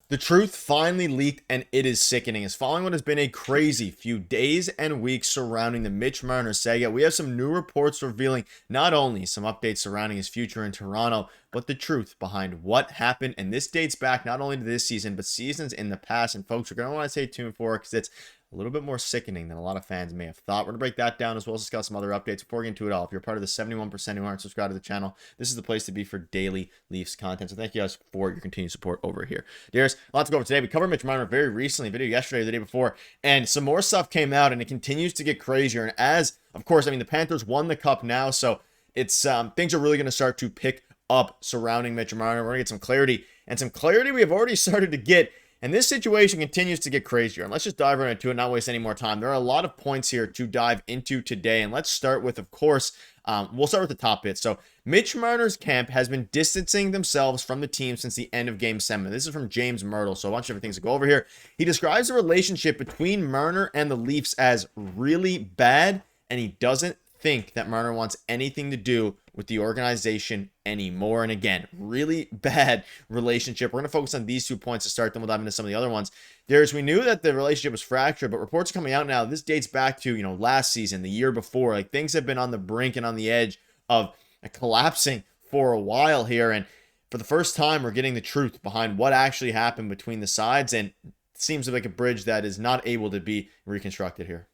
The truth finally leaked, and it is sickening. As following what has been a crazy few days and weeks surrounding the Mitch Marner saga, we have some new reports revealing not only some updates surrounding his future in Toronto, but the truth behind what happened. And this dates back not only to this season, but seasons in the past. And folks, you're going to want to stay tuned for it because it's a little bit more sickening than a lot of fans may have thought. We're going to break that down as well as discuss some other updates. Before we get into it all, if you're part of the 71% who aren't subscribed to the channel, this is the place to be for daily Leafs content. So thank you guys for your continued support over here. Darius, a lot to go over today. We covered Mitch Marner very recently, a video yesterday or the day before, and some more stuff came out, and it continues to get crazier. And as, of course, I mean, the Panthers won the cup now, so it's things are really going to start to pick up surrounding Mitch Marner. We're going to get some clarity, and some clarity we have already started to get. And this situation continues to get crazier. And let's just dive right into it, not waste any more time. There are a lot of points here to dive into today. And let's start with, of course, we'll start with the top bit. So Mitch Marner's camp has been distancing themselves from the team since the end of Game 7. This is from James Myrtle, so a bunch of different things to go over here. He describes the relationship between Marner and the Leafs as really bad, and he doesn't think that Marner wants anything to do with the organization anymore. And again, really bad relationship. We're going to focus on these 2 points to start, then we'll dive into some of the other ones. We knew that the relationship was fractured, but reports are coming out now. This dates back to, last season, the year before. Like, things have been on the brink and on the edge of collapsing for a while here. And for the first time, we're getting the truth behind what actually happened between the sides. And it seems like a bridge that is not able to be reconstructed here.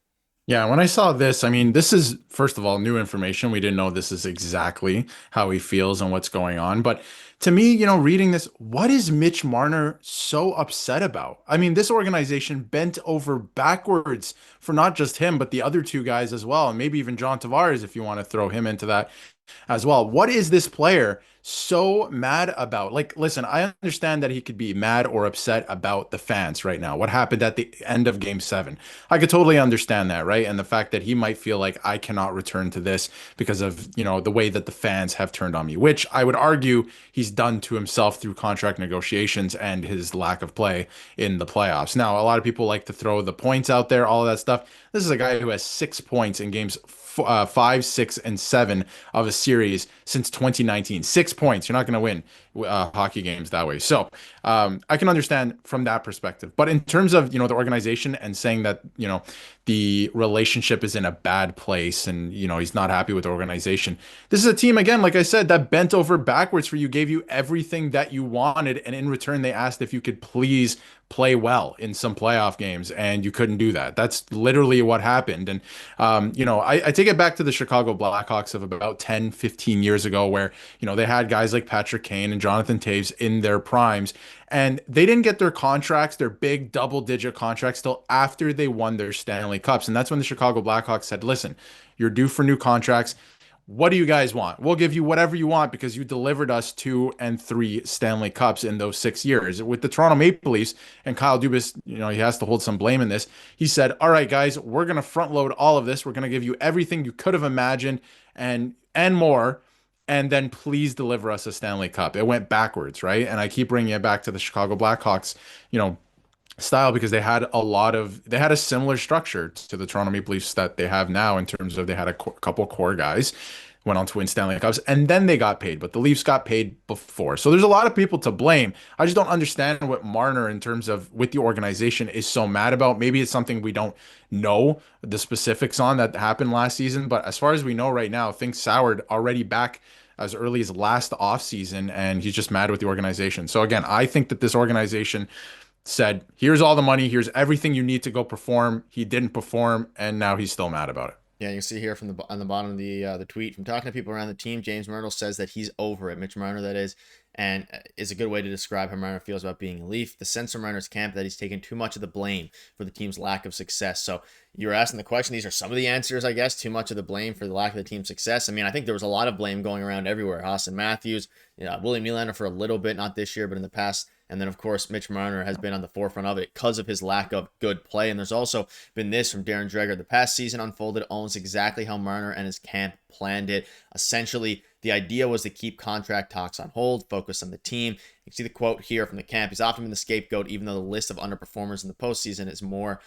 Yeah, when I saw this, I mean, this is, first of all, new information. We didn't know this is exactly how he feels and what's going on. But to me, reading this, what is Mitch Marner so upset about? I mean, this organization bent over backwards for not just him, but the other two guys as well. And maybe even John Tavares, if you want to throw him into that as well. What is this player so mad about? Like, listen, I understand that he could be mad or upset about the fans right now. What happened at the end of Game 7? I could totally understand that, right? And the fact that he might feel like I cannot return to this because of, the way that the fans have turned on me, which I would argue he's done to himself through contract negotiations and his lack of play in the playoffs. Now, a lot of people like to throw the points out there, all of that stuff. This is a guy who has 6 points in games 5, 6, and 7 of a series since 2019. 6 points. You're not going to win hockey games that way. So I can understand from that perspective. But in terms of, the organization and saying that, the relationship is in a bad place and, he's not happy with the organization. This is a team, again, like I said, that bent over backwards for you, gave you everything that you wanted. And in return, they asked if you could please play well in some playoff games, and you couldn't do that. That's literally what happened. And, I take it back to the Chicago Blackhawks of about 10, 15 years ago, where, they had guys like Patrick Kane and Jonathan Taves in their primes, and they didn't get their contracts, their big double-digit contracts, till after they won their Stanley Cups. And that's when the Chicago Blackhawks said, listen, you're due for new contracts. What do you guys want? We'll give you whatever you want because you delivered us 2 and 3 Stanley Cups in those 6 years. With the Toronto Maple Leafs, and Kyle Dubas, he has to hold some blame in this. He said, all right, guys, we're going to front load all of this. We're going to give you everything you could have imagined and more. And then please deliver us a Stanley Cup. It went backwards, right? And I keep bringing it back to the Chicago Blackhawks, style, because they had a similar structure to the Toronto Maple Leafs that they have now, in terms of they had a couple core guys, went on to win Stanley Cups, and then they got paid, but the Leafs got paid before. So there's a lot of people to blame. I just don't understand what Marner, in terms of with the organization, is so mad about. Maybe it's something we don't know the specifics on that happened last season, but as far as we know right now, things soured already back as early as last offseason, and he's just mad with the organization. So again, I think that this organization said, here's all the money, here's everything you need to go perform. He didn't perform, and now he's still mad about it. Yeah, you can see here from on the bottom of the tweet, from talking to people around the team, James Myrtle says that he's over it. Mitch Marner, that is, and is a good way to describe how Marner feels about being a Leaf. The sense from Marner's camp that he's taken too much of the blame for the team's lack of success. So you were asking the question. These are some of the answers, I guess. Too much of the blame for the lack of the team's success. I mean, I think there was a lot of blame going around everywhere. Austin Matthews, William Nylander for a little bit, not this year, but in the past. And then, of course, Mitch Marner has been on the forefront of it because of his lack of good play. And there's also been this from Darren Dreger. The past season unfolded almost exactly how Marner and his camp planned it. Essentially, the idea was to keep contract talks on hold, focus on the team. You can see the quote here from the camp. He's often been the scapegoat, even though the list of underperformers in the postseason is more,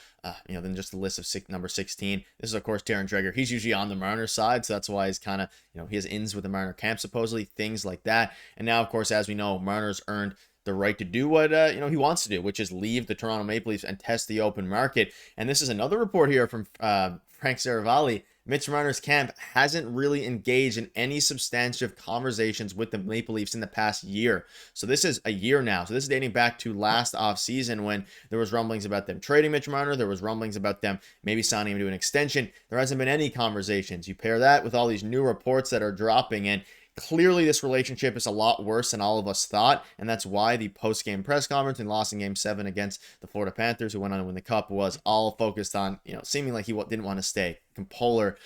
than just the list of number 16. This is, of course, Darren Dreger. He's usually on the Marner side, so that's why he's kind of, he has ins with the Marner camp, supposedly, things like that. And now, of course, as we know, Marner's earned the right to do what he wants to do, which is leave the Toronto Maple Leafs and test the open market. And this is another report here from Frank Saravalli. Mitch Marner's camp hasn't really engaged in any substantive conversations with the Maple Leafs in the past year. So this is a year now. So this is dating back to last offseason when there was rumblings about them trading Mitch Marner. There was rumblings about them maybe signing him to an extension. There hasn't been any conversations. You pair that with all these new reports that are dropping, and clearly this relationship is a lot worse than all of us thought, and that's why the post-game press conference and loss in Game 7 against the Florida Panthers, who went on to win the Cup, was all focused on, seeming like he didn't want to stay. The polar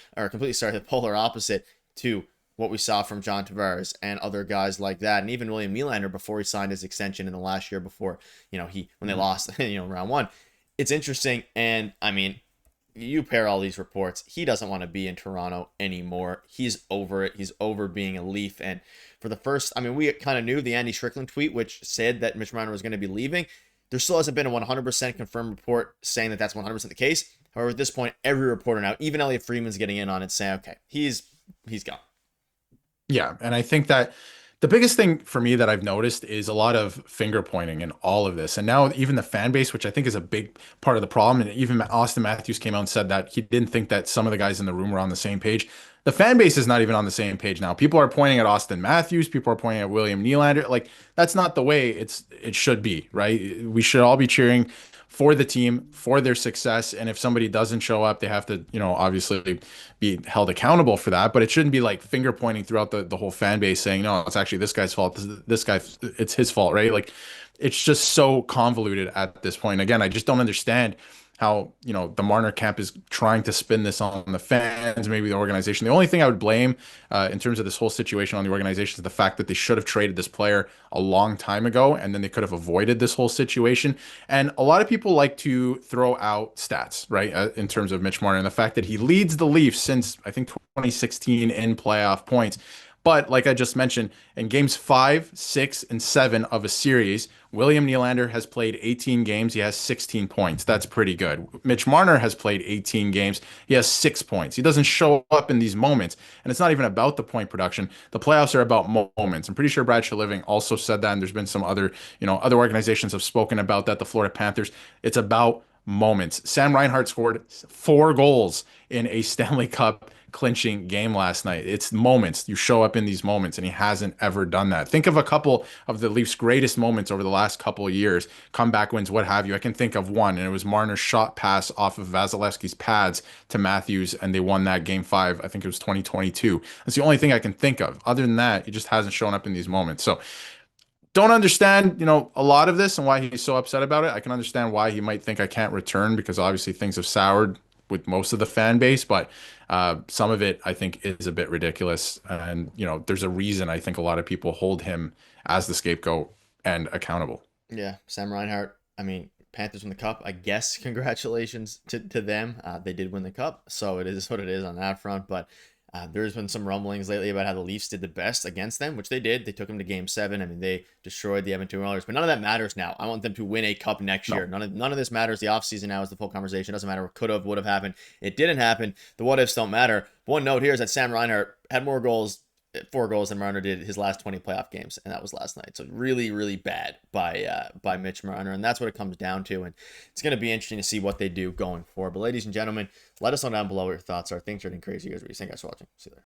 opposite to what we saw from John Tavares and other guys like that, and even William Nylander before he signed his extension in the last year before, when they lost, round one. It's interesting, and I mean, you pair all these reports, he doesn't want to be in Toronto anymore. He's over it. He's over being a Leaf. And for the first, we kind of knew the Andy Strickland tweet, which said that Mitch Marner was going to be leaving. There still hasn't been a 100% confirmed report saying that that's 100% the case. However, at this point, every reporter now, even Elliot Friedman's getting in on it, saying, okay, he's gone. Yeah, and I think that the biggest thing for me that I've noticed is a lot of finger pointing in all of this. And now even the fan base, which I think is a big part of the problem, and even Austin Matthews came out and said that he didn't think that some of the guys in the room were on the same page. The fan base is not even on the same page now. People are pointing at Austin Matthews, people are pointing at William Nylander. Like, that's not the way it should be, right? We should all be cheering for the team, for their success. And if somebody doesn't show up, they have to, obviously be held accountable for that. But it shouldn't be like finger pointing throughout the whole fan base saying, no, it's actually this guy's fault. This guy, it's his fault, right? Like, it's just so convoluted at this point. Again, I just don't understand how, the Marner camp is trying to spin this on the fans, maybe the organization. The only thing I would blame in terms of this whole situation on the organization is the fact that they should have traded this player a long time ago, and then they could have avoided this whole situation. And a lot of people like to throw out stats, right, in terms of Mitch Marner, and the fact that he leads the Leafs since, I think, 2016 in playoff points. But like I just mentioned, in games 5, 6, and 7 of a series, William Nylander has played 18 games. He has 16 points. That's pretty good. Mitch Marner has played 18 games. He has 6 points. He doesn't show up in these moments. And it's not even about the point production. The playoffs are about moments. I'm pretty sure Brad Living also said that. And there's been some other, other organizations have spoken about that. The Florida Panthers. It's about moments. Sam Reinhart scored 4 goals in a Stanley Cup clinching game last night. It's moments. You show up in these moments, and he hasn't ever done that. Think of a couple of the Leafs' greatest moments over the last couple of years, comeback wins, what have you. I can think of one, and it was Marner's shot pass off of Vasilevsky's pads to Matthews, and they won that game 5. I think it was 2022. That's the only thing I can think of. Other than that, he just hasn't shown up in these moments. So don't understand, a lot of this and why he's so upset about it. I can understand why he might think I can't return, because obviously things have soured with most of the fan base, but some of it I think is a bit ridiculous. And, there's a reason I think a lot of people hold him as the scapegoat and accountable. Yeah, Sam Reinhart. Panthers win the Cup. I guess congratulations to them. They did win the Cup, so it is what it is on that front. But there's been some rumblings lately about how the Leafs did the best against them, which they did. They took them to Game 7. They destroyed the Edmonton Oilers. But none of that matters now. I want them to win a Cup next year. None of this matters. The offseason now is the full conversation. It doesn't matter what could have, would have happened. It didn't happen. The what-ifs don't matter. One note here is that Sam Reinhart had 4 goals than Marner did his last 20 playoff games, and that was last night. So really, really bad by Mitch Marner, and that's what it comes down to. And it's going to be interesting to see what they do going forward. But ladies and gentlemen, let us know down below what your thoughts are. Things are getting crazy. Guys, what do you think? Guys, for watching. See you there.